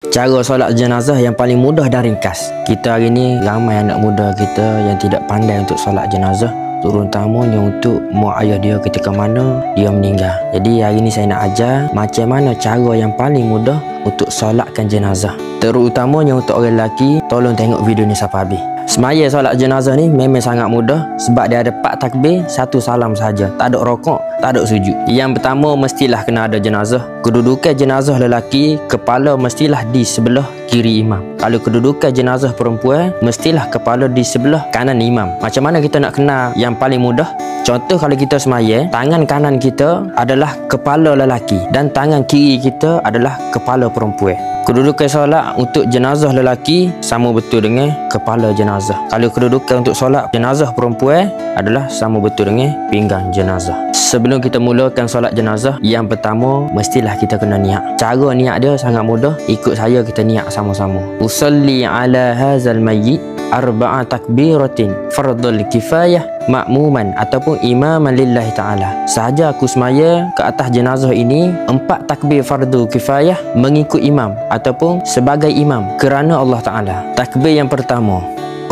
Cara solat jenazah yang paling mudah dan ringkas. Kita hari ni ramai anak muda kita yang tidak pandai untuk solat jenazah, terutamanya untuk mak ayah dia ketika mana dia meninggal. Jadi hari ni saya nak ajar macam mana cara yang paling mudah untuk solatkan jenazah. Terutamanya untuk orang lelaki, tolong tengok video ni sampai habis. Semaya solat jenazah ni memang sangat mudah sebab dia ada 4 takbir, 1 salam saja. Tak ada rokok, tak ada sujud. Yang pertama mestilah kena ada jenazah. Kedudukan jenazah lelaki, kepala mestilah di sebelah kiri imam. Kalau kedudukan jenazah perempuan, mestilah kepala di sebelah kanan imam. Macam mana kita nak kenal yang paling mudah? Contoh kalau kita semaya, tangan kanan kita adalah kepala lelaki dan tangan kiri kita adalah kepala perempuan. Kedudukan solat untuk jenazah lelaki sama betul dengan kepala jenazah. Kalau kedudukan untuk solat jenazah perempuan adalah sama betul dengan pinggang jenazah. Sebelum kita mulakan solat jenazah, yang pertama mestilah kita kena niat. Cara niat dia sangat mudah. Ikut saya kita niat sama-sama. Usalli ala hazal mayyit arba'a takbiratin fardul kifayah makmuman ataupun imaman lillahi ta'ala. Sahaja aku semaya ke atas jenazah ini 4 takbir fardu kifayah mengikut imam ataupun sebagai imam kerana Allah Ta'ala. Takbir yang pertama,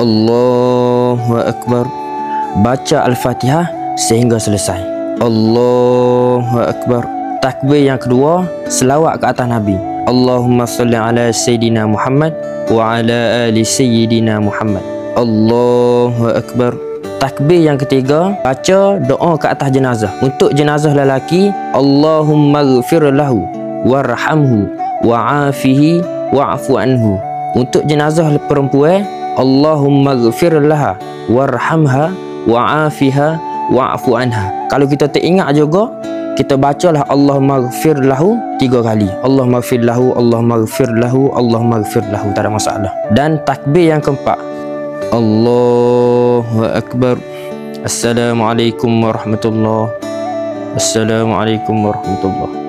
Allahu Akbar, baca Al-Fatihah sehingga selesai. Allahu Akbar. Takbir yang kedua, selawat ke atas Nabi. Allahumma salli ala Sayyidina Muhammad wa ala ali Sayyidina Muhammad. Allahu Akbar. Takbir yang ketiga, baca doa ke atas jenazah. Untuk jenazah lelaki, Allahumma ghfir lahu warhamhu wa'afihi wa'fu anhu. Untuk jenazah perempuan, Allahumma ghfir laha warhamha wa'afiha wa'fu anha. Kalau kita teringat juga, kita bacalah Allahumma ghfir lahu 3 kali. Allahumma ghfir lahu, Allahumma ghfir lahu, Allahumma ghfir lahu. Tak ada masalah. Dan takbir yang keempat, Allahu Akbar. Assalamualaikum warahmatullahi. Assalamualaikum warahmatullahi.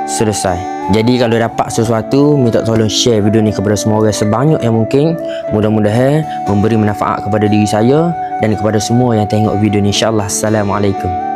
Selesai. Jadi kalau dapat sesuatu, minta tolong share video ni kepada semua orang sebanyak yang mungkin. Mudah-mudahan memberi manfaat kepada diri saya dan kepada semua yang tengok video ni, insya-Allah. Assalamualaikum.